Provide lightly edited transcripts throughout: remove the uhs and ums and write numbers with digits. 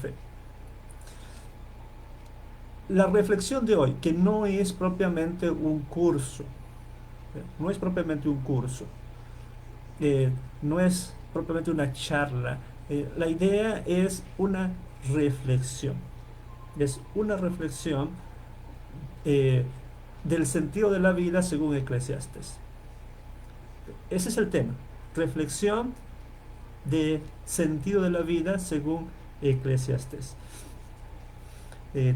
fe. La reflexión de hoy, que no es propiamente un curso, no es propiamente un curso, eh, no es propiamente una charla, la idea es una reflexión, es una reflexión eh, del sentido de la vida según Eclesiastes. Ese es el tema, reflexión de sentido de la vida según Eclesiastes. Eh,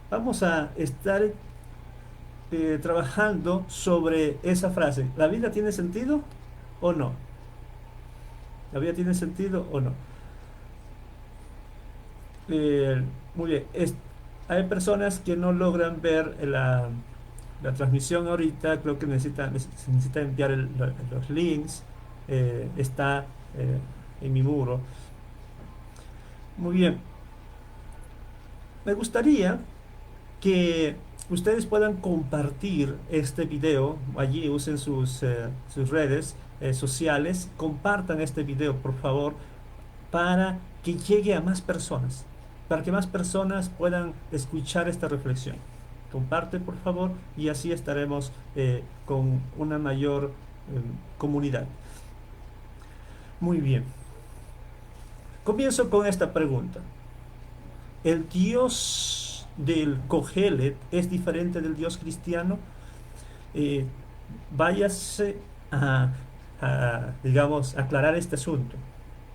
Vamos a estar trabajando sobre esa frase. ¿La vida tiene sentido o no? ¿La vida tiene sentido o no? Eh, Muy bien. Hay personas que no logran ver la transmisión ahorita. Creo que se necesita enviar los links. Está en mi muro. Muy bien. Me gustaría que ustedes puedan compartir este video. Allí usen sus redes sociales. Compartan este video, por favor, para que llegue a más personas, para que más personas puedan escuchar esta reflexión. Comparte, por favor, y así estaremos con una mayor comunidad. Muy bien. Comienzo con esta pregunta. ¿El Dios del Cogelet es diferente del Dios cristiano? Eh, Váyase digamos, aclarar este asunto.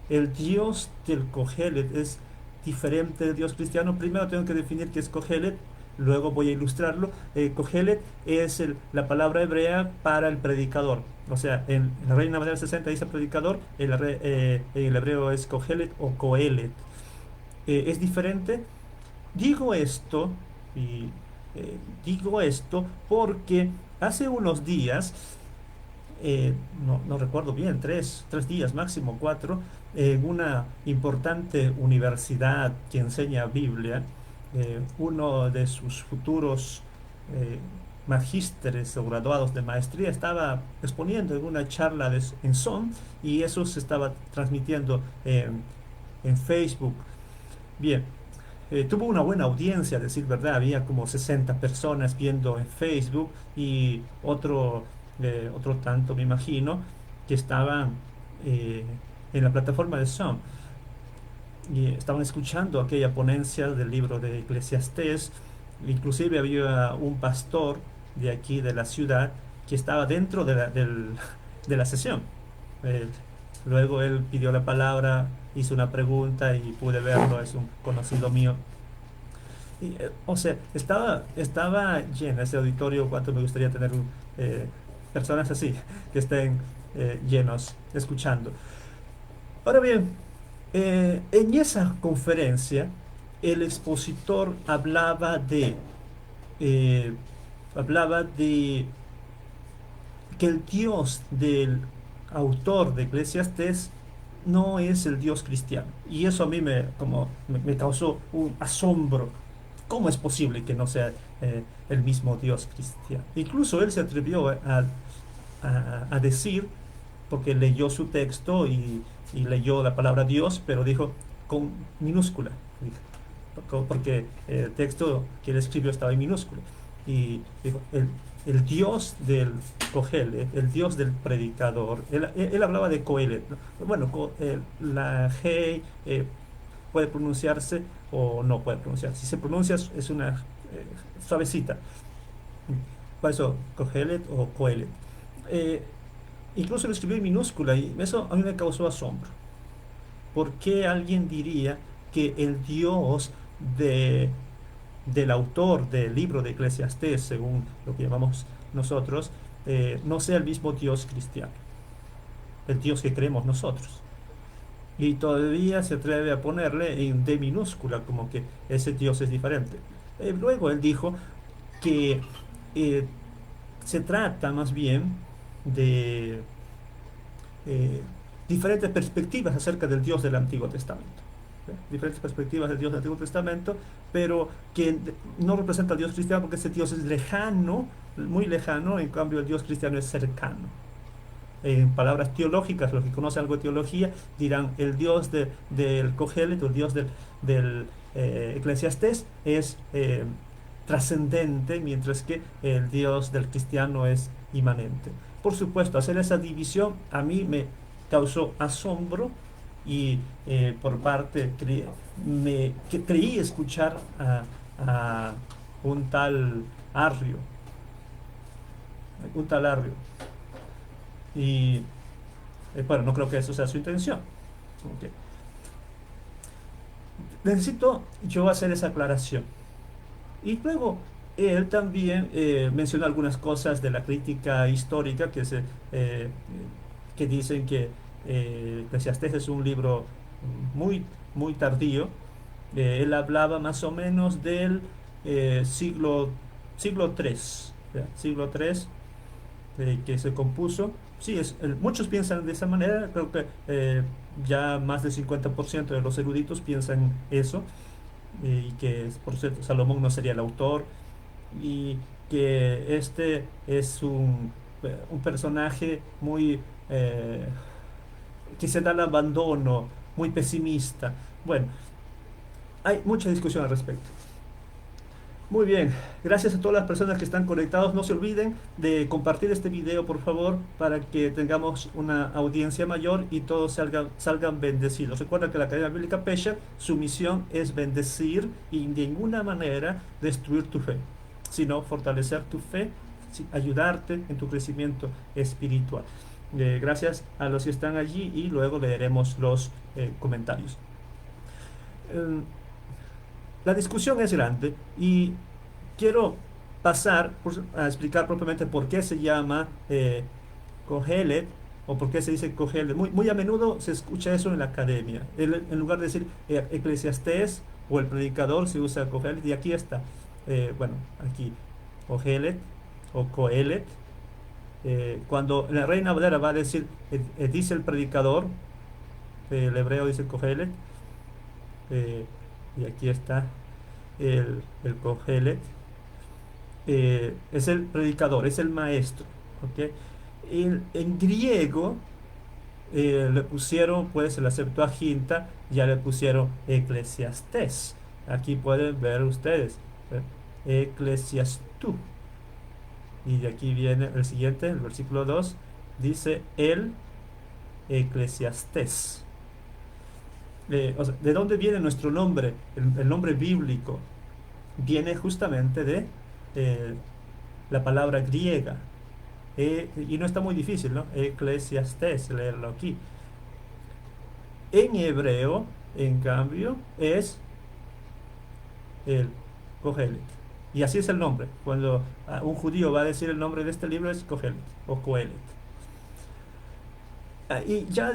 El Dios del Cogelet es diferente del Dios cristiano. Primero tengo que definir qué es Cogelet, luego voy a ilustrarlo. Cogelet es la palabra hebrea para el predicador. O sea, en la Reina Valera 60 dice predicador, en el hebreo es Cogelet o Coelet. Es diferente. Digo esto y digo esto porque hace unos días, no recuerdo bien, tres días máximo, cuatro, en una importante universidad que enseña Biblia, uno de sus futuros eh, magísteres o graduados de maestría estaba exponiendo en una charla en Zoom y eso se estaba transmitiendo en Facebook. Bien, tuvo una buena audiencia, a decir verdad, había como 60 personas viendo en Facebook y otro tanto, me imagino, que estaban eh, en la plataforma de Zoom y estaban escuchando aquella ponencia del libro de Eclesiastés. Inclusive había un pastor de aquí de la ciudad que estaba dentro de la sesión. Eh, Luego él pidió la palabra, hizo una pregunta y pude verlo, es un conocido mío. O sea, estaba lleno ese auditorio. Cuánto me gustaría tener eh, personas así, que estén llenos, escuchando. Ahora bien, en esa conferencia, el expositor eh, hablaba de que el Dios del autor de Eclesiastés no es el Dios cristiano. Y eso a mí me causó un asombro. ¿Cómo es posible que no sea el mismo Dios cristiano? Incluso él se atrevió a decir, porque leyó su texto y leyó la palabra Dios, pero dijo con minúscula, porque el texto que él escribió estaba en minúscula. Y dijo, el Dios del Cogelet, el Dios del predicador, él hablaba de Coelet, ¿no? Bueno, la G puede pronunciarse o no puede pronunciarse. Si se pronuncia es una suavecita. Por eso, Cogelet o Coelet. Eh, Incluso lo escribió en minúscula y eso a mí me causó asombro. ¿Por qué alguien diría que el Dios de, del autor del libro de Eclesiastés, según lo que llamamos nosotros, no sea el mismo Dios cristiano, el Dios que creemos nosotros? Y todavía se atreve a ponerle en D minúscula, como que ese Dios es diferente. Luego él dijo que eh, se trata más bien de eh, diferentes perspectivas acerca del Dios del Antiguo Testamento. Diferentes perspectivas del Dios del Antiguo Testamento, pero que no representa al Dios cristiano porque ese Dios es lejano, muy lejano, en cambio el Dios cristiano es cercano. en palabras teológicas, los que conocen algo de teología, dirán el Dios del Cogelet, o el Dios del Eclesiastés, es trascendente, mientras que el Dios del cristiano es inmanente. Por supuesto, hacer esa división a mí me causó asombro y por parte creí escuchar a un tal Arrio, un tal Arrio. Y bueno, no creo que eso sea su intención. Ok. Necesito yo hacer esa aclaración. Y luego él también menciona algunas cosas de la crítica histórica que dicen que Eclesiastés es un libro muy, muy tardío. Él hablaba más o menos del siglo III, ¿ya? Siglo III, que se compuso. Sí, muchos piensan de esa manera, creo que ya más del 50% de los eruditos piensan eso, y que por cierto Salomón no sería el autor, y que este es un personaje muy que se da al abandono, muy pesimista. Bueno, hay mucha discusión al respecto. Muy bien, gracias a todas las personas que están conectados. No se olviden de compartir este video, por favor, para que tengamos una audiencia mayor y todos salgan bendecidos. Recuerda que la Academia Bíblica Pesher, su misión es bendecir y de ninguna manera destruir tu fe, sino fortalecer tu fe, ayudarte en tu crecimiento espiritual. Gracias a los que están allí y luego leeremos los comentarios. Eh, la discusión es grande y quiero pasar a explicar propiamente por qué se llama Kohelet, o por qué se dice Kohelet. Muy, muy a menudo se escucha eso en la academia. En lugar de decir Eclesiastés o el predicador, se usa Kohelet, y aquí está. Bueno, aquí Kohelet o Kohelet. Cuando la Reina Valera va a decir, dice el predicador, el hebreo dice Kohelet, eh, y aquí está el Kohelet. Es el predicador, es el maestro. ¿Ok? En griego le pusieron, pues, en la Septuaginta, ya le pusieron Eclesiastés. Aquí pueden ver ustedes, Eclesiastú. Y de aquí viene el siguiente, el versículo 2, dice el Eclesiastés. O sea, ¿de dónde viene nuestro nombre? El nombre bíblico viene justamente de eh, la palabra griega. Y no está muy difícil, ¿no? Eclesiastés, leerlo aquí. En hebreo, en cambio, es el Kohelet. Y así es el nombre. Cuando un judío va a decir el nombre de este libro es Kohelet o Kohelet. Y ya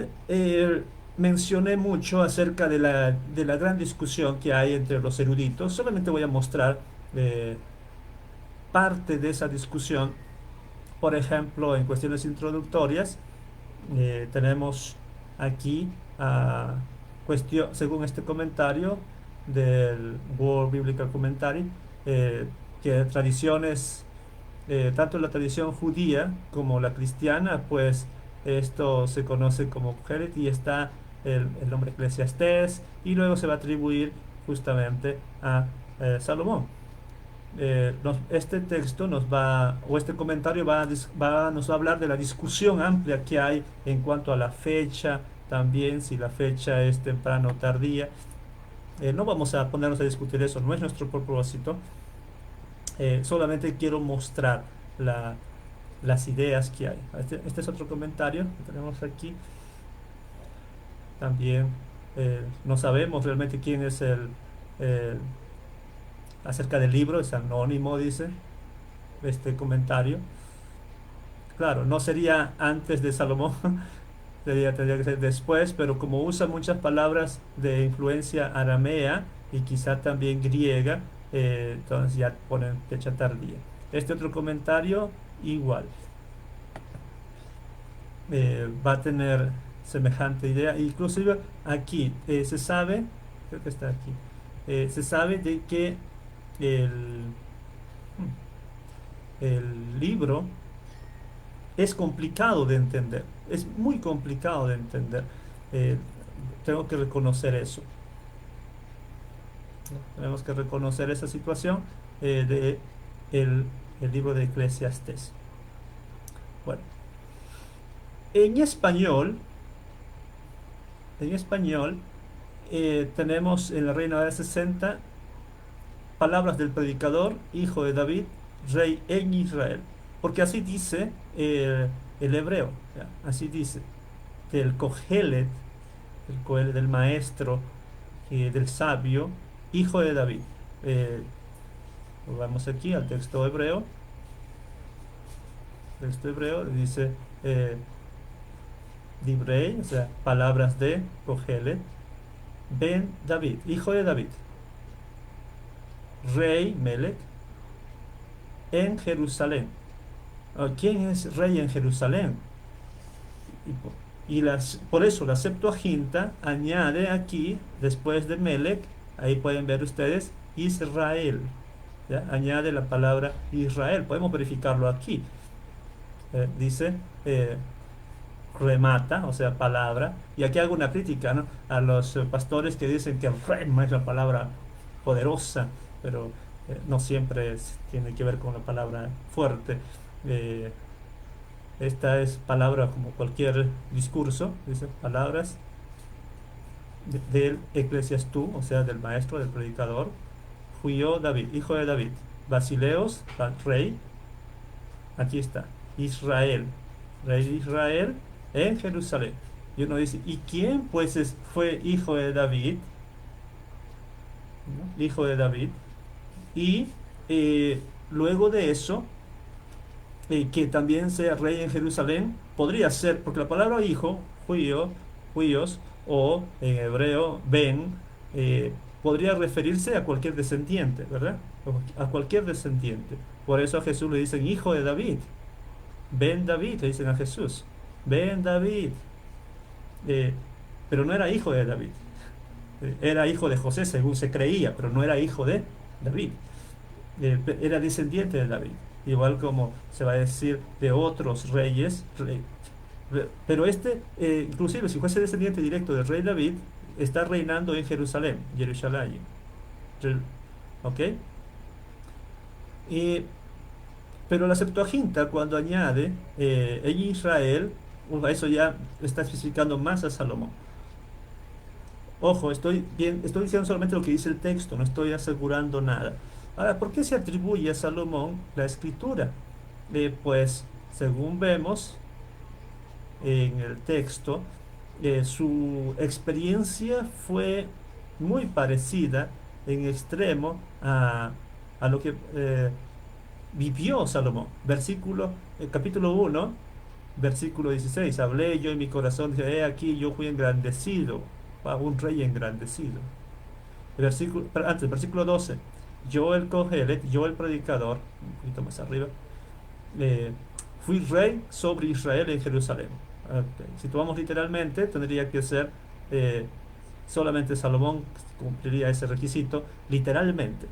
mencioné mucho acerca de la gran discusión que hay entre los eruditos. Solamente voy a mostrar parte de esa discusión. Por ejemplo, en cuestiones introductorias, tenemos aquí, según este comentario del World Biblical Commentary, que tradiciones, tanto la tradición judía como la cristiana, pues esto se conoce como Kohelet, y está el nombre Eclesiastés, y luego se va a atribuir justamente a Salomón. Este texto o este comentario nos va a hablar de la discusión amplia que hay en cuanto a la fecha, también si la fecha es temprana o tardía. No vamos a ponernos a discutir eso, no es nuestro propósito. Solamente quiero mostrar las ideas que hay. Este es otro comentario que tenemos aquí. También no sabemos realmente quién es el acerca del libro, es anónimo, dice este comentario. Claro, no sería antes de Salomón, tendría que ser después, pero como usa muchas palabras de influencia aramea y quizá también griega, entonces ya ponen fecha tardía. Este otro comentario, igual, va a tener semejante idea. Inclusive aquí se sabe, creo que está aquí, se sabe de que el, el libro es complicado de entender, es muy complicado de entender. Eh, Tengo que reconocer eso, ¿no? Tenemos que reconocer esa situación de el libro de Eclesiastés. Bueno, en español, en español tenemos en la Reina de 60 palabras del predicador, hijo de David, rey en Israel. Porque así dice el hebreo, ¿ya? Así dice, del Cogelet, del maestro, del sabio, hijo de David. Eh, Vamos aquí al texto hebreo, dice Dibrei, o sea, palabras de Cogelet, Ben David, hijo de David, rey Melech en Jerusalén. ¿Quién es rey en Jerusalén? Por eso la Septuaginta añade aquí, después de Melech, ahí pueden ver ustedes, Israel. ¿Ya? Añade la palabra Israel. Podemos verificarlo aquí. Dice, remata, o sea, palabra. Y aquí hago una crítica, ¿no? A los pastores que dicen que rema es la palabra poderosa, pero no siempre tiene que ver con la palabra fuerte. Eh, Esta es palabra como cualquier discurso, dice palabras del Eclesiastú, o sea, del maestro, del predicador, Juió David, hijo de David, Basileos, rey, aquí está, Israel, rey de Israel en Jerusalén. Y uno dice, ¿y quién pues fue hijo de David? ¿No? Hijo de David. Y luego de eso, que también sea rey en Jerusalén, podría ser, porque la palabra hijo, juío, juíos, o en hebreo, ben, podría referirse a cualquier descendiente, ¿verdad? A cualquier descendiente. Por eso a Jesús le dicen hijo de David, ben David, le dicen a Jesús, ben David. Eh, pero no era hijo de David, era hijo de José según se creía, pero no era hijo de David. Era descendiente de David, igual como se va a decir de otros reyes, pero este, inclusive si fuese descendiente directo del rey David, está reinando en Jerusalén, Jerusalén, Re- ¿ok? Y, pero la Septuaginta cuando añade en Israel, eso ya está especificando más a Salomón. Ojo, estoy diciendo solamente lo que dice el texto, no estoy asegurando nada. Ahora, ¿por qué se atribuye a Salomón la escritura? Pues, según vemos en el texto, su experiencia fue muy parecida en extremo a lo que vivió Salomón. Capítulo 1, versículo 16. Hablé yo en mi corazón, dije, he aquí yo fui engrandecido, un rey engrandecido. Versículo 12. Yo el Cogelet, yo el predicador, un poquito más arriba, eh, fui rey sobre Israel en Jerusalén. Ok. Si tomamos literalmente, tendría que ser eh, solamente Salomón cumpliría ese requisito literalmente.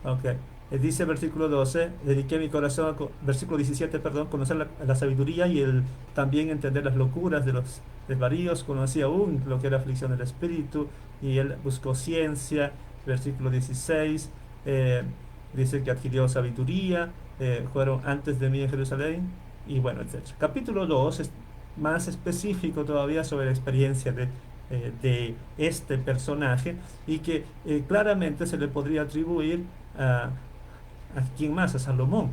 Ok. Dice versículo 12, dediqué mi corazón, versículo 17, perdón, conocer la sabiduría y también entender las locuras de los desvaríos, conocía aún lo que era aflicción del espíritu y él buscó ciencia. Versículo 16, eh, dice que adquirió sabiduría, fueron antes de mí en Jerusalén y bueno, etc. Capítulo 2 es más específico todavía sobre la experiencia de este personaje y que claramente se le podría atribuir a ¿a quién más? A Salomón.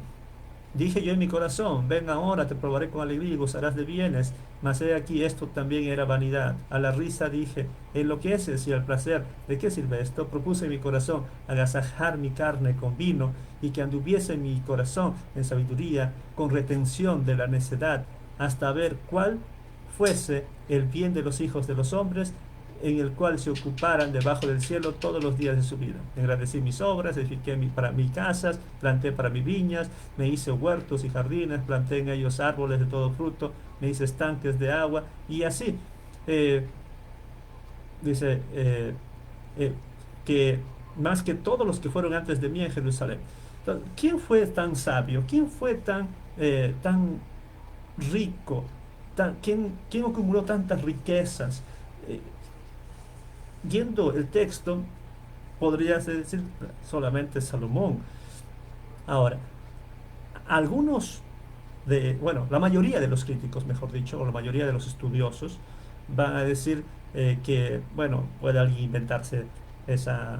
Dije yo en mi corazón, ven ahora, te probaré con alegría y gozarás de bienes. Mas he aquí, esto también era vanidad. A la risa dije, enloqueces y al placer, ¿de qué sirve esto? Propuse en mi corazón agasajar mi carne con vino y que anduviese mi corazón en sabiduría, con retención de la necedad, hasta ver cuál fuese el bien de los hijos de los hombres en el cual se ocuparan debajo del cielo todos los días de su vida. Engrandecí mis obras, edifiqué para mí casas, planté para mí viñas, me hice huertos y jardines, planté en ellos árboles de todo fruto, me hice estanques de agua y así. Eh, dice eh, que más que todos los que fueron antes de mí en Jerusalén. Entonces, ¿quién fue tan sabio? ¿Quién fue tan rico? ¿Quién acumuló tantas riquezas? Eh, Viendo el texto, podría decir solamente Salomón. Ahora, algunos bueno, la mayoría de los críticos, mejor dicho, o la mayoría de los estudiosos, van a decir que, bueno, puede alguien inventarse esa,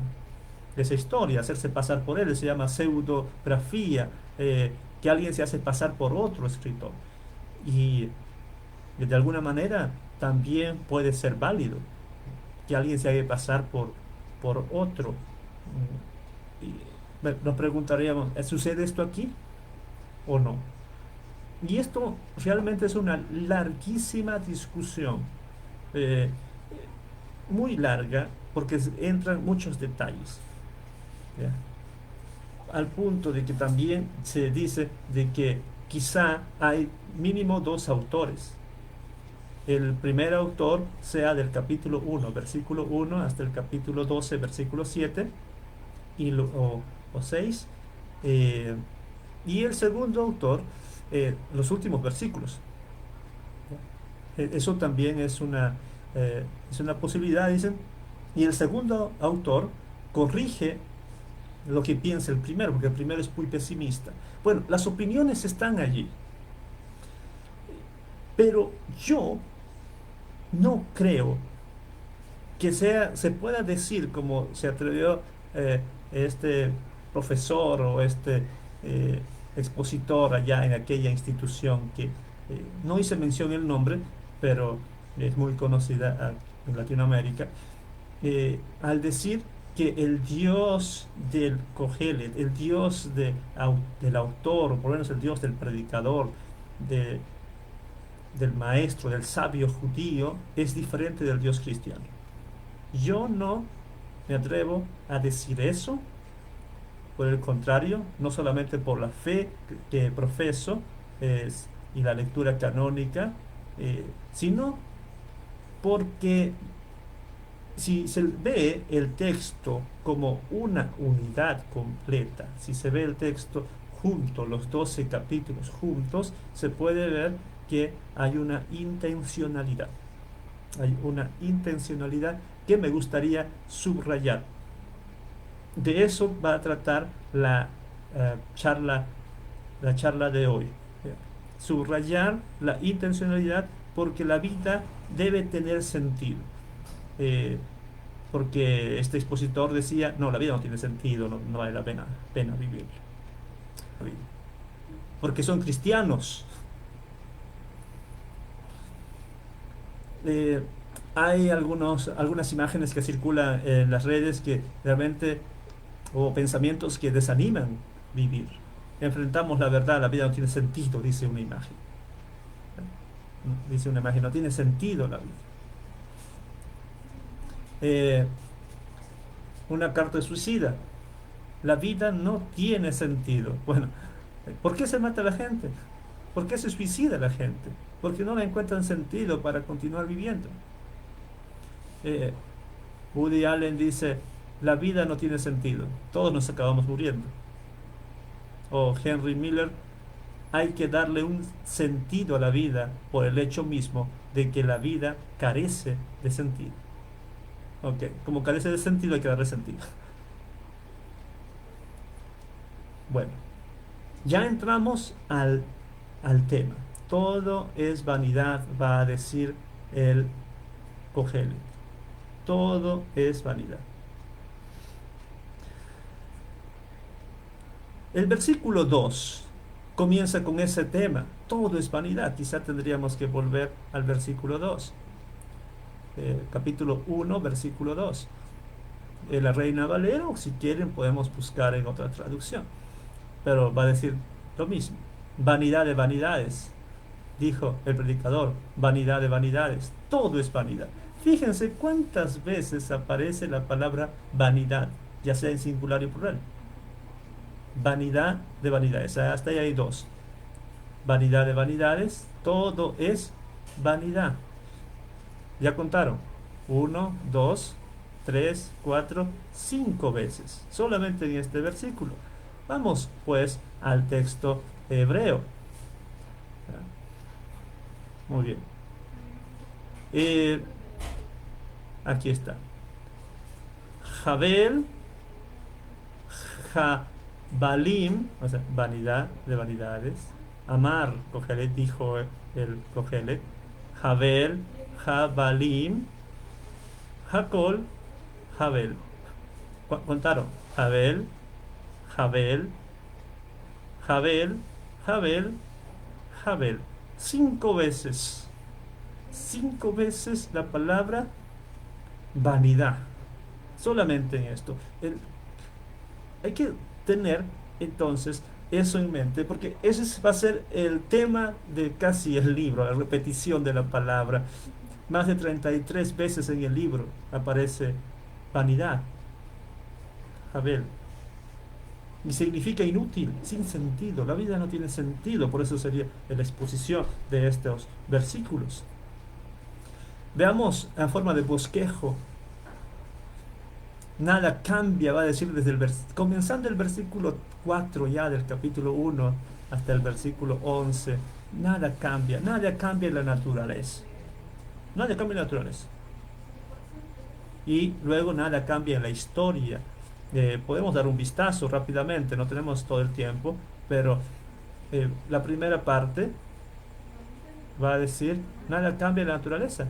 esa historia, hacerse pasar por él, se llama pseudografía, que alguien se hace pasar por otro escritor. Y de alguna manera también puede ser válido que alguien se haga pasar por otro. Y nos preguntaríamos, ¿sucede esto aquí o no? Y esto realmente es una larguísima discusión, eh, muy larga, porque entran muchos detalles, ¿ya? Al punto de que también se dice de que quizá hay mínimo dos autores. El primer autor sea del capítulo 1 versículo 1 hasta el capítulo 12 versículo 7 o 6, eh, y el segundo autor, los últimos versículos. Eso también es una posibilidad, dicen. Y el segundo autor corrige lo que piensa el primero, porque el primero es muy pesimista. Bueno, las opiniones están allí, pero yo no creo que se pueda decir, como se atrevió eh, este profesor o este eh, expositor allá en aquella institución que no hice mención el nombre, pero es muy conocida en Latinoamérica, al decir que el Dios del Cogelet, el Dios del autor, o por lo menos el Dios del predicador, de- del maestro, del sabio judío, es diferente del Dios cristiano. Yo no me atrevo a decir eso, por el contrario, no solamente por la fe que profeso y la lectura canónica, sino porque si se ve el texto como una unidad completa, si se ve el texto junto, los 12 capítulos juntos, se puede ver que hay una intencionalidad. Hay una intencionalidad que me gustaría subrayar. De eso va a tratar eh, charla, la charla de hoy. Subrayar la intencionalidad porque la vida debe tener sentido. Eh, Porque este expositor decía, no, la vida no tiene sentido, no, no vale la pena vivir. Porque son cristianos. Eh, Hay algunas imágenes que circulan en las redes que realmente, o pensamientos que desaniman vivir. Enfrentamos la verdad, la vida no tiene sentido, dice una imagen. Dice una imagen, no tiene sentido la vida. Eh, una carta de suicida, la vida no tiene sentido. Bueno, ¿por qué se mata la gente? ¿Por qué se suicida la gente? Porque no le encuentran sentido para continuar viviendo. Eh, Woody Allen dice, la vida no tiene sentido, todos nos acabamos muriendo. O Henry Miller, hay que darle un sentido a la vida por el hecho mismo de que la vida carece de sentido. Ok, como carece de sentido hay que darle sentido. Bueno, ya entramos al tema. Todo es vanidad, va a decir el Cogelet. Todo es vanidad. El versículo 2 comienza con ese tema. Todo es vanidad. Quizá tendríamos que volver al versículo 2. Capítulo 1, versículo 2. La Reina Valera, o si quieren podemos buscar en otra traducción. Pero va a decir lo mismo. Vanidad de vanidades, dijo el predicador. Vanidad de vanidades. Todo es vanidad. Fíjense cuántas veces aparece la palabra vanidad, ya sea en singular y plural. Vanidad de vanidades. Hasta ahí hay dos. Vanidad de vanidades. Todo es vanidad. Ya contaron. Uno, dos, tres, cuatro, cinco veces. Solamente en este versículo. Vamos pues al texto hebreo. Muy bien. Eh, Aquí está. Jabel, Jabalim, o sea, vanidad de vanidades. Amar, Cogelet, dijo el Cogelet. Jabel, Jabalim, Jacol, Jabel. Contaron. Jabel, Jabel, Jabel, Jabel, Jabel. 5 veces. 5 veces la palabra vanidad. Solamente en esto. Hay que tener entonces eso en mente, porque va a ser el tema de casi el libro, la repetición de la palabra. Más de 33 veces en el libro aparece vanidad, Abel. Y significa inútil, sin sentido. La vida no tiene sentido, por eso sería la exposición de estos versículos. Veamos en forma de bosquejo. Nada cambia, va a decir desde comenzando el versículo 4 ya del capítulo 1 hasta el versículo 11. Nada cambia en la naturaleza. Nada cambia en la naturaleza. Y luego nada cambia en la historia. Podemos dar un vistazo rápidamente, no tenemos todo el tiempo, pero la primera parte va a decir, nada cambia en la naturaleza,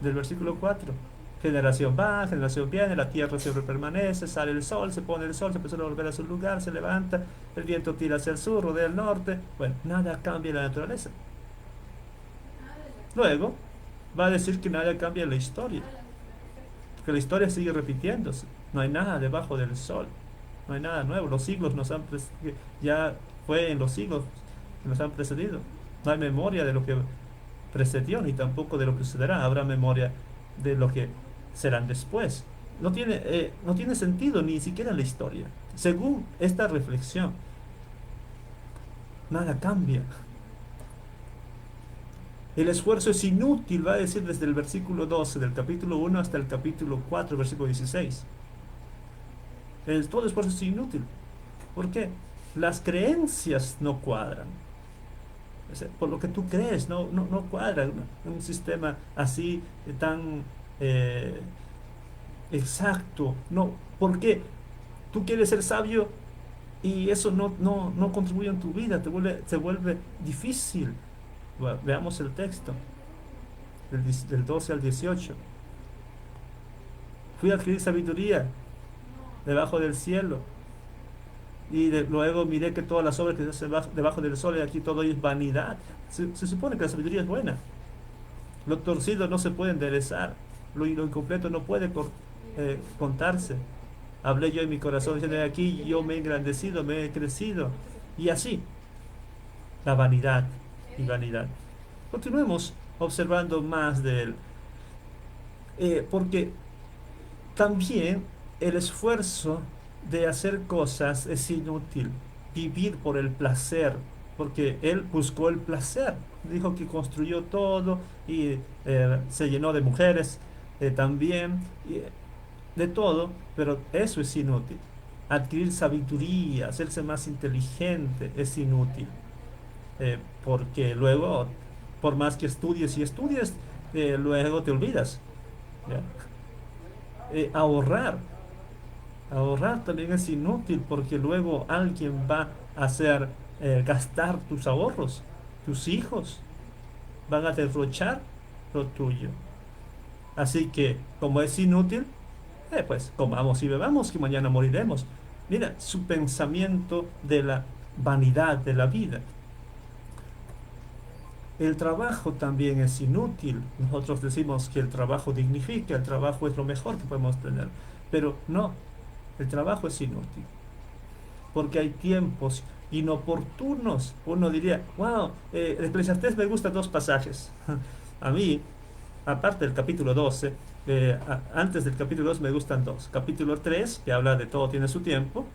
del versículo 4. Generación va, generación viene, la tierra siempre permanece, sale el sol, se pone el sol, se empieza a volver a su lugar, se levanta, el viento tira hacia el sur, rodea el norte. Bueno, nada cambia en la naturaleza. Luego va a decir que nada cambia en la historia, que la historia sigue repitiéndose. No hay nada debajo del sol, no hay nada nuevo. Los siglos ya fue en los siglos que nos han precedido. No hay memoria de lo que precedió ni tampoco de lo que sucederá. Habrá memoria de lo que serán después. No tiene sentido ni siquiera la historia. Según esta reflexión, nada cambia. El esfuerzo es inútil, va a decir desde el versículo 12 del capítulo 1 hasta el capítulo 4, versículo 16. Todo esfuerzo es inútil. ¿Por qué? Las creencias no cuadran. O sea, por lo que tú crees, no cuadra un sistema así tan eh, exacto. No, ¿por qué? Tú quieres ser sabio y eso no contribuye en tu vida, se vuelve difícil. Veamos el texto, del 12 al 18. Fui a adquirir sabiduría debajo del cielo. Y luego miré que todas las obras que se hacen debajo del sol y aquí todo es vanidad. Se supone que la sabiduría es buena. Lo torcido no se puede enderezar. Lo incompleto no puede contarse. Hablé yo en mi corazón diciendo, aquí yo me he engrandecido, me he crecido. Y así, la vanidad y vanidad. Continuemos observando más de él. Porque también el esfuerzo de hacer cosas es inútil. Vivir por el placer, porque él buscó el placer. Dijo que construyó todo y se llenó de mujeres también, de todo, pero eso es inútil. Adquirir sabiduría, hacerse más inteligente es inútil, porque luego, por más que estudies y estudies, luego te olvidas. ¿Ya? Ahorrar. Ahorrar también es inútil porque luego alguien va a hacer gastar tus ahorros. Tus hijos van a derrochar lo tuyo. Así que, como es inútil, pues comamos y bebamos que mañana moriremos. Mira, su pensamiento de la vanidad de la vida. El trabajo también es inútil. Nosotros decimos que el trabajo dignifica, el trabajo es lo mejor que podemos tener. Pero no, el trabajo es inútil. Porque hay tiempos inoportunos. Uno diría, wow, el Eclesiastés me gustan 2 pasajes. A mí, aparte del capítulo 12, antes del capítulo 2 me gustan dos. Capítulo 3, que habla de todo tiene su tiempo,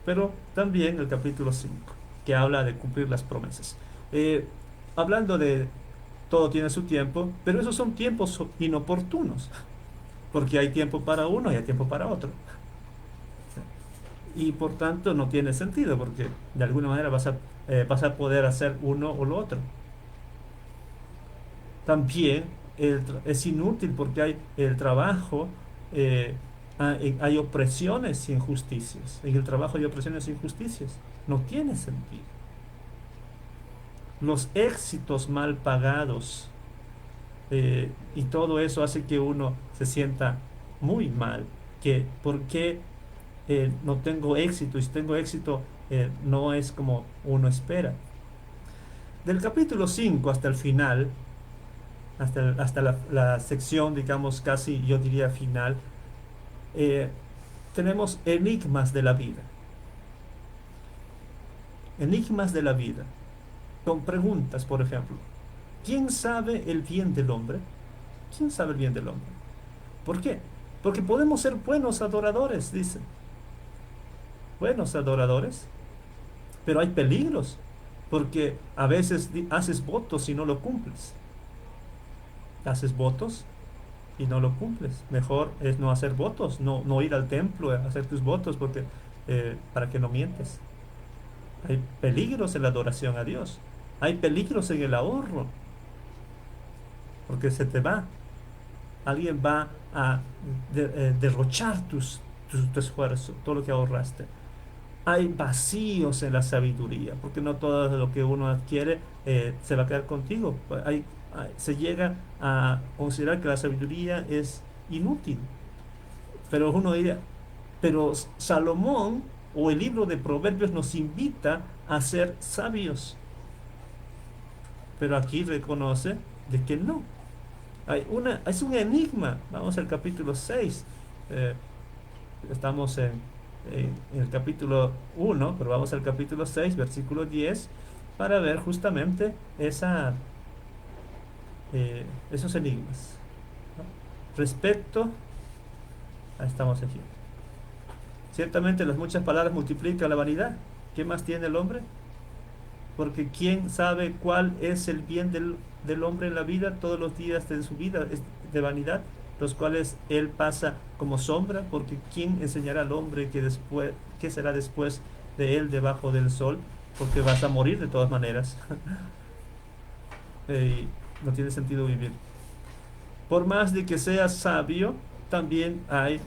pero también el capítulo 5, que habla de cumplir las promesas. Eh, Hablando de todo tiene su tiempo, pero esos son tiempos inoportunos, porque hay tiempo para uno y hay tiempo para otro. Y por tanto no tiene sentido, porque de alguna manera vas a poder hacer uno o lo otro. También es inútil porque hay el trabajo, eh, hay opresiones y injusticias. En el trabajo hay opresiones e injusticias. No tiene sentido. Los éxitos mal pagados, y todo eso hace que uno se sienta muy mal. Que, ¿por qué no tengo éxito? Y si tengo éxito, no es como uno espera. Del capítulo 5 hasta el final, hasta la sección, digamos, casi yo diría final, eh, tenemos enigmas de la vida. Enigmas de la vida. Con preguntas, por ejemplo. ¿Quién sabe el bien del hombre? ¿Quién sabe el bien del hombre? ¿Por qué? Porque podemos ser buenos adoradores, dice. Buenos adoradores. Pero hay peligros. Porque a veces haces votos y no lo cumples. Haces votos y no lo cumples. Mejor es no hacer votos, no ir al templo a hacer tus votos porque para que no mientes. Hay peligros en la adoración a Dios. Hay peligros en el ahorro porque se te va. Alguien va a derrochar tu esfuerzo, todo lo que ahorraste. Hay vacíos en la sabiduría, porque no todo lo que uno adquiere se va a quedar contigo. Se llega a considerar que la sabiduría es inútil. Pero uno diría, pero Salomón o el libro de Proverbios nos invita a ser sabios. Pero aquí reconoce de que no. Es un enigma. Vamos al capítulo 6. Eh, Estamos en el capítulo 1, pero vamos al capítulo 6, versículo 10, para ver justamente esos enigmas, ¿no? Respecto estamos aquí. Ciertamente las muchas palabras multiplican la vanidad. ¿Qué más tiene el hombre? Porque ¿quién sabe cuál es el bien del hombre en la vida? Todos los días de su vida es de vanidad, los cuales él pasa como sombra, porque ¿quién enseñará al hombre qué será después de él debajo del sol? Porque vas a morir de todas maneras. No tiene sentido vivir. Por más de que seas sabio, también hay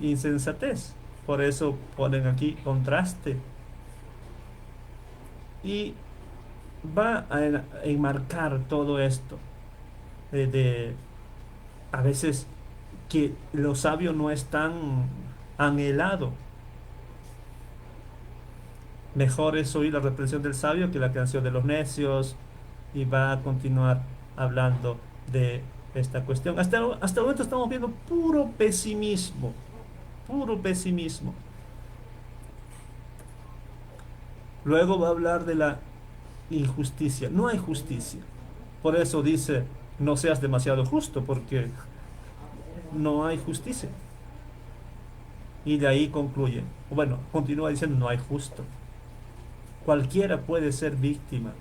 insensatez. Por eso ponen aquí contraste. Y va a enmarcar todo esto de a veces que lo sabio no es tan anhelado. Mejor es oír la reprensión del sabio que la canción de los necios, y va a continuar hablando de esta cuestión. Hasta el momento estamos viendo puro pesimismo, puro pesimismo. Luego va a hablar de la injusticia. No hay justicia. Por eso dice, no seas demasiado justo, porque no hay justicia. Y de ahí concluye. Bueno, continúa diciendo, no hay justo. Cualquiera puede ser víctima.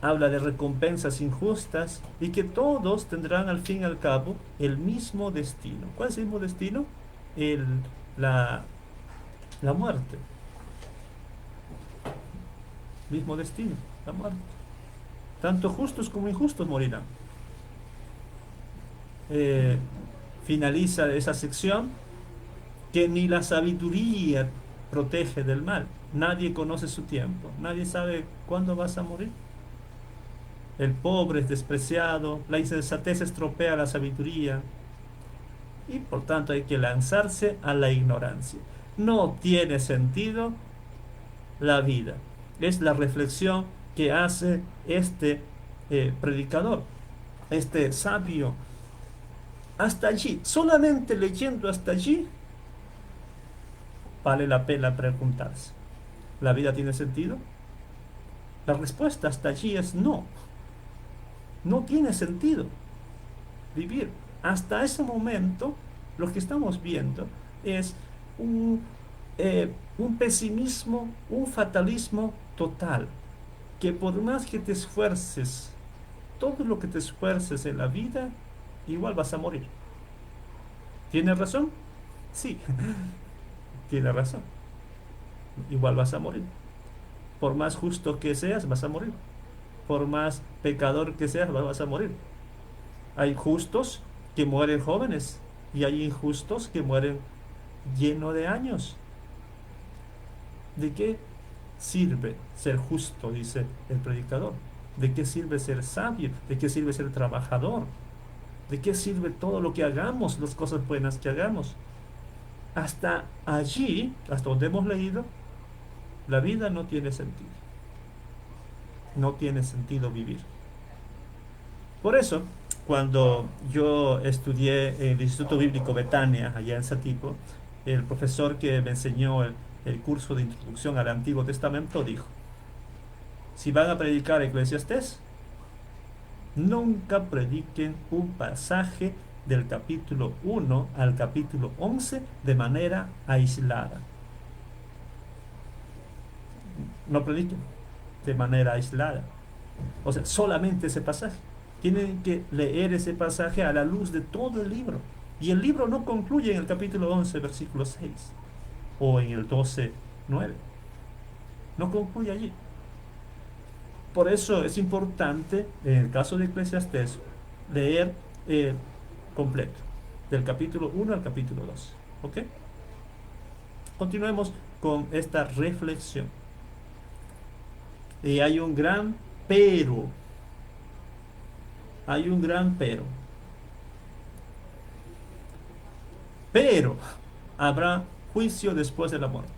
Habla de recompensas injustas y que todos tendrán al fin y al cabo el mismo destino. ¿Cuál es el mismo destino? El, la, la muerte. Mismo destino, la muerte. Tanto justos como injustos morirán. Eh, Finaliza esa sección que ni la sabiduría protege del mal. Nadie conoce su tiempo. Nadie sabe cuándo vas a morir. El pobre es despreciado. La insensatez estropea la sabiduría. Y por tanto hay que lanzarse a la ignorancia. No tiene sentido la vida. Es la reflexión que hace este predicador, este sabio. Hasta allí, solamente leyendo hasta allí, vale la pena preguntarse, ¿la vida tiene sentido? La respuesta hasta allí es no. No tiene sentido vivir. Hasta ese momento, lo que estamos viendo es un pesimismo, un fatalismo total, que por más que te esfuerces, todo lo que te esfuerces en la vida, igual vas a morir. ¿Tiene razón? Sí, tiene razón. Igual vas a morir. Por más justo que seas, vas a morir. por más pecador que seas, vas a morir. Hay justos que mueren jóvenes y hay injustos que mueren llenos de años. ¿De qué sirve ser justo? Dice el predicador. ¿De qué sirve ser sabio? ¿De qué sirve ser trabajador? ¿De qué sirve todo lo que hagamos, las cosas buenas que hagamos? Hasta allí, hasta donde hemos leído, la vida no tiene sentido. No tiene sentido vivir. Por eso, cuando yo estudié en el Instituto Bíblico Betania, allá en Satipo, el profesor que me enseñó el curso de introducción al Antiguo Testamento dijo, si van a predicar Eclesiastés, nunca prediquen un pasaje del capítulo 1 al capítulo 11 de manera aislada. No prediquen de manera aislada. O sea, solamente ese pasaje. Tienen que leer ese pasaje a la luz de todo el libro. Y el libro no concluye en el capítulo 11, versículo 6, o en el 12, 9. No concluye allí. Por eso es importante, en el caso de Eclesiastés, leer completo, del capítulo 1 al capítulo 2. ¿Ok? Continuemos con esta reflexión. Y hay un gran pero. Hay un gran pero. Pero habrá juicio después de la muerte.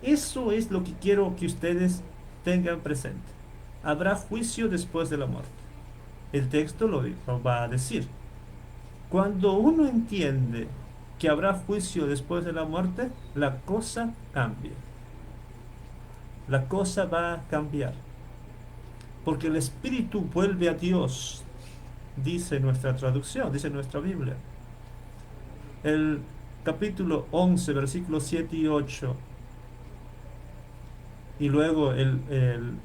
Eso es lo que quiero que ustedes tengan presente. Habrá juicio después de la muerte. El texto lo va a decir. Cuando uno entiende que habrá juicio después de la muerte, la cosa cambia. La cosa va a cambiar. Porque el espíritu vuelve a Dios, dice nuestra traducción, dice nuestra Biblia. El capítulo 11, versículos 7 y 8, y luego el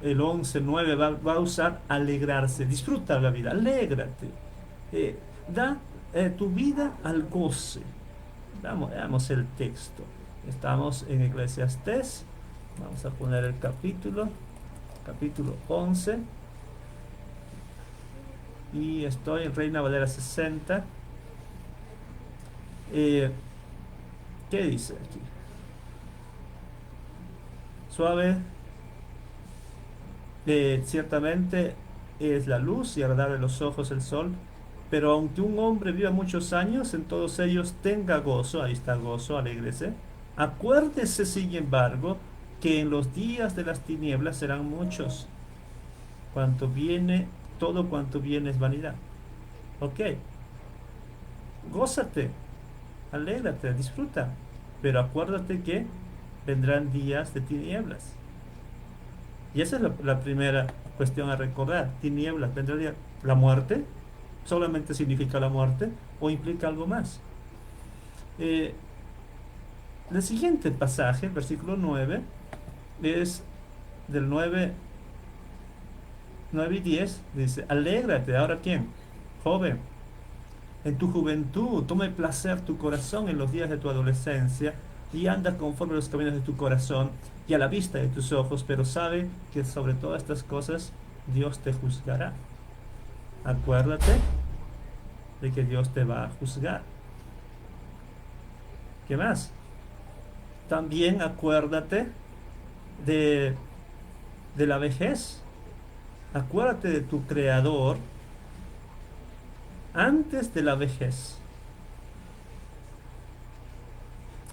11, 9 va a usar alegrarse. Disfruta la vida, alégrate. Da tu vida al goce. Veamos el texto. Estamos en Eclesiastés. Vamos a poner el capítulo 11. Y estoy en Reina Valera 60. ¿Qué dice aquí? Suave, ciertamente es la luz y agradable a los ojos el sol, pero aunque un hombre viva muchos años, en todos ellos tenga gozo, ahí está gozo, alégrese. Acuérdese, sin embargo, que en los días de las tinieblas serán muchos. Todo cuanto viene es vanidad. Ok, gózate, alégrate, disfruta, pero acuérdate que vendrán días de tinieblas. Y esa es la primera cuestión a recordar. Tinieblas, vendrá la muerte. ¿Solamente significa la muerte o implica algo más? El siguiente pasaje, el versículo 9, es del 9 y 10. Dice, alégrate. ¿Ahora quién? Joven. En tu juventud, tome placer tu corazón en los días de tu adolescencia y anda conforme a los caminos de tu corazón y a la vista de tus ojos, pero sabe que sobre todas estas cosas Dios te juzgará. Acuérdate de que Dios te va a juzgar. ¿Qué más? También acuérdate de, de la vejez. Acuérdate de tu Creador antes de la vejez.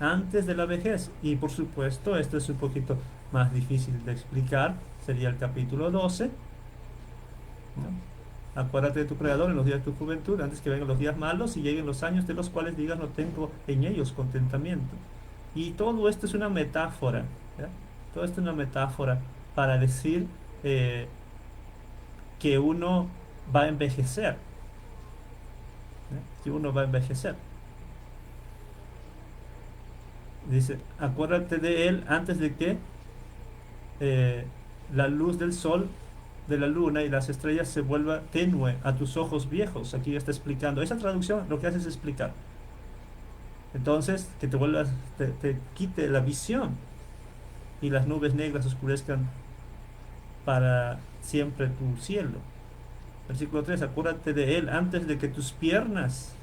Antes de la vejez. Y por supuesto, esto es un poquito más difícil de explicar. Sería el capítulo 12. ¿No? Acuérdate de tu Creador en los días de tu juventud, antes que vengan los días malos y lleguen los años de los cuales digas no tengo en ellos contentamiento. Y todo esto es una metáfora. ¿Ya? Todo esto es una metáfora para decir que uno va a envejecer. ¿Ya? Que uno va a envejecer. Dice, acuérdate de él antes de que la luz del sol, de la luna y las estrellas se vuelva tenue a tus ojos viejos. Aquí ya está explicando. Esa traducción lo que hace es explicar. Entonces, que te quite la visión. y las nubes negras oscurezcan para siempre tu cielo. Versículo 3, acuérdate de Él antes de que tus piernas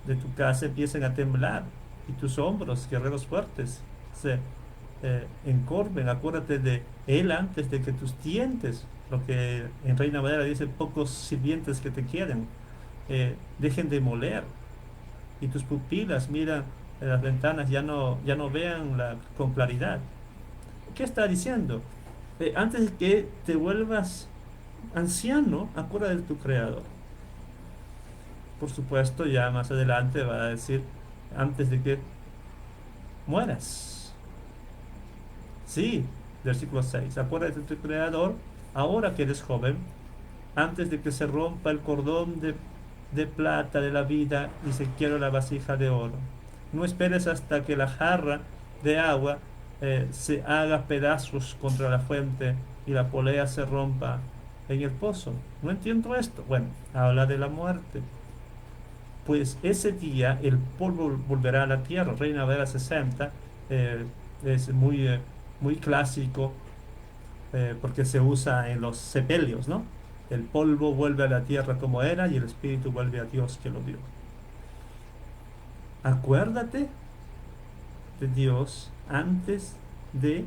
de tu casa empiecen a temblar y tus hombros, guerreros fuertes, se encorven. Acuérdate de Él antes de que tus dientes, lo que en Reina Valera dice, pocos sirvientes que te queden, dejen de moler y tus pupilas, mira, las ventanas ya no vean con claridad. ¿Qué está diciendo? Antes de que te vuelvas anciano, acuérdate de tu Creador. Por supuesto, ya más adelante va a decir, antes de que mueras. Sí, versículo 6. Acuérdate de tu Creador, ahora que eres joven, antes de que se rompa el cordón de plata de la vida y se quiera la vasija de oro. No esperes hasta que la jarra de agua se haga pedazos contra la fuente y la polea se rompa en el pozo. No entiendo esto. Bueno, habla de la muerte. Pues ese día el polvo volverá a la tierra. Reina Valera 60 es muy clásico porque se usa en los sepelios, ¿no? El polvo vuelve a la tierra como era y el espíritu vuelve a Dios que lo dio. Acuérdate de Dios antes de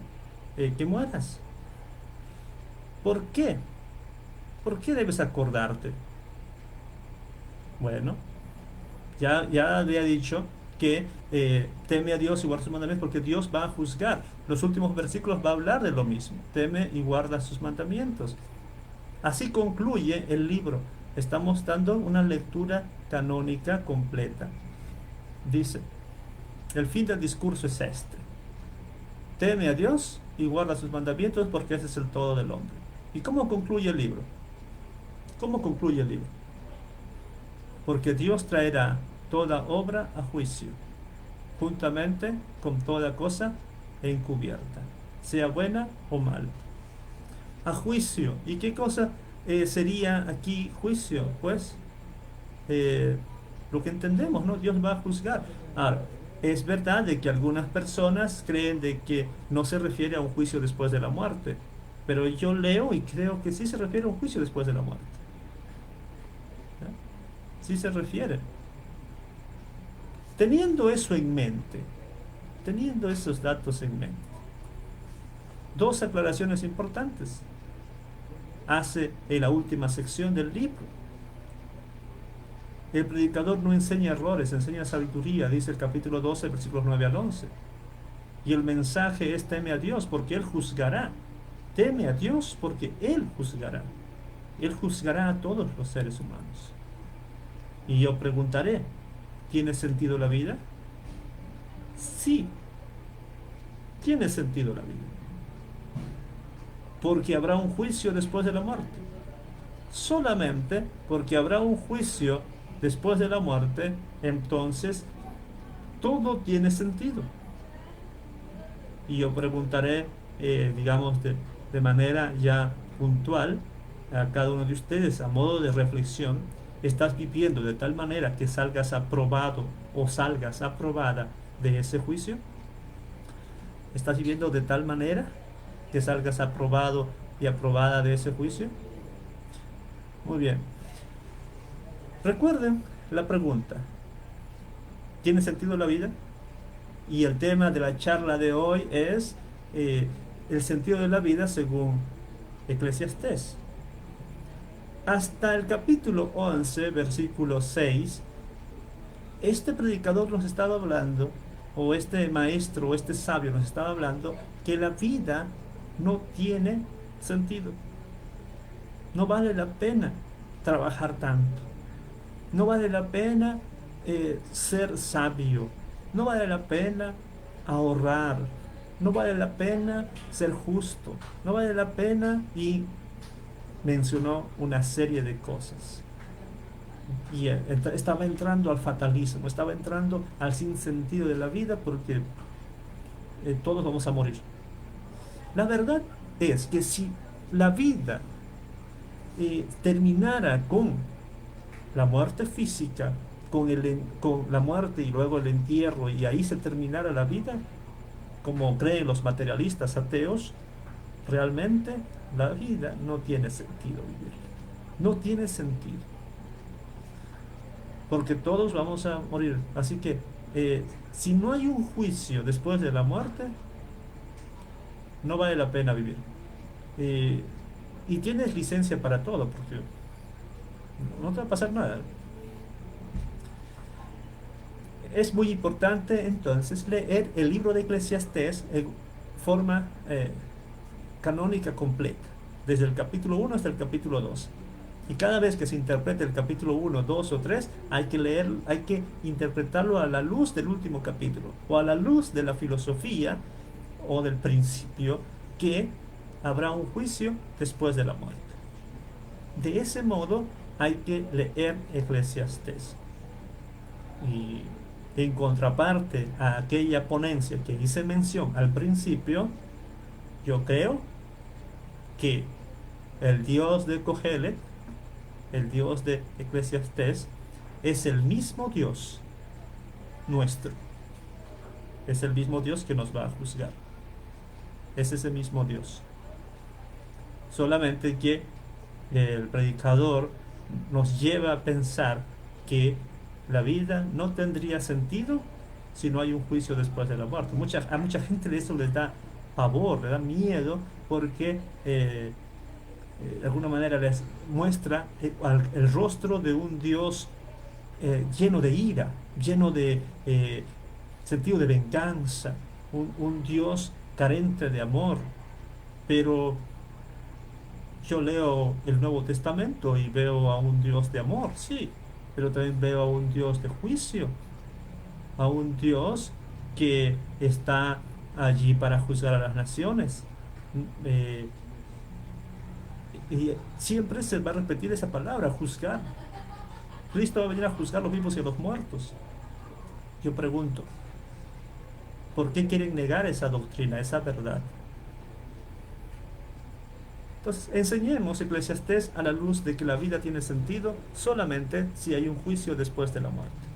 que mueras. ¿Por qué? ¿Por qué debes acordarte? Bueno, ya había dicho que teme a Dios y guarda sus mandamientos porque Dios va a juzgar. Los últimos versículos va a hablar de lo mismo. Teme y guarda sus mandamientos. Así concluye el libro. Estamos dando una lectura canónica completa. Dice, el fin del discurso es este. Teme a Dios y guarda sus mandamientos porque ese es el todo del hombre. ¿Y cómo concluye el libro? ¿Cómo concluye el libro? Porque Dios traerá toda obra a juicio, juntamente con toda cosa encubierta, sea buena o mala. A juicio. ¿Y qué cosa sería aquí juicio? Pues lo que entendemos, ¿no? Dios va a juzgar. Ahora, es verdad de que algunas personas creen de que no se refiere a un juicio después de la muerte, pero yo leo y creo que sí se refiere a un juicio después de la muerte. ¿Ya? Sí se refiere. Teniendo eso en mente, teniendo esos datos en mente, dos aclaraciones importantes hace en la última sección del libro. El predicador no enseña errores, enseña sabiduría, dice el capítulo 12, versículos 9 al 11. Y el mensaje es teme a Dios porque Él juzgará. Teme a Dios porque Él juzgará. Él juzgará a todos los seres humanos. Y yo preguntaré, ¿tiene sentido la vida? Sí, tiene sentido la vida. Porque habrá un juicio después de la muerte. Solamente porque habrá un juicio después de la muerte, entonces todo tiene sentido. Y yo preguntaré, digamos, de manera ya puntual a cada uno de ustedes, a modo de reflexión, ¿estás viviendo de tal manera que salgas aprobado o salgas aprobada de ese juicio? ¿Estás viviendo de tal manera que salgas aprobado y aprobada de ese juicio? Muy bien. Recuerden la pregunta, ¿tiene sentido la vida? Y el tema de la charla de hoy es el sentido de la vida según Eclesiastés. Hasta el capítulo 11, versículo 6, este predicador nos estaba hablando, o este maestro, o este sabio nos estaba hablando, que la vida no tiene sentido. No vale la pena trabajar tanto. No vale la pena ser sabio. No vale la pena ahorrar. No vale la pena ser justo. No vale la pena, y mencionó una serie de cosas. Y estaba entrando al fatalismo, estaba entrando al sinsentido de la vida porque todos vamos a morir. La verdad es que si la vida terminara con la muerte física, con la muerte y luego el entierro, y ahí se terminara la vida, como creen los materialistas ateos, realmente la vida no tiene sentido vivir. No tiene sentido, porque todos vamos a morir. Así que si no hay un juicio después de la muerte, no vale la pena vivir. Eh, y tienes licencia para todo, porque no te va a pasar nada. Es muy importante entonces leer el libro de Eclesiastés en forma canónica completa, desde el capítulo 1 hasta el capítulo 2. Y cada vez que se interprete el capítulo 1, 2 o 3, hay que leer, hay que interpretarlo a la luz del último capítulo, o a la luz de la filosofía o del principio que habrá un juicio después de la muerte. De ese modo hay que leer Eclesiastés. Y en contraparte a aquella ponencia que hice mención al principio, yo creo que el Dios de Cogelet, el Dios de Eclesiastés, es el mismo Dios nuestro. Es el mismo Dios que nos va a juzgar. Es ese mismo Dios. Solamente que el predicador nos lleva a pensar que la vida no tendría sentido si no hay un juicio después de la muerte. A mucha gente de eso les da pavor, le da miedo, porque de alguna manera les muestra el rostro de un Dios lleno de ira, lleno de sentido de venganza, un Dios carente de amor. Pero yo leo el Nuevo Testamento y veo a un Dios de amor, sí, pero también veo a un Dios de juicio, a un Dios que está allí para juzgar a las naciones. Eh, y siempre se va a repetir esa palabra, juzgar. Cristo va a venir a juzgar a los vivos y a los muertos. Yo pregunto, ¿por qué quieren negar esa doctrina, esa verdad? Entonces, enseñemos Eclesiastés a la luz de que la vida tiene sentido solamente si hay un juicio después de la muerte.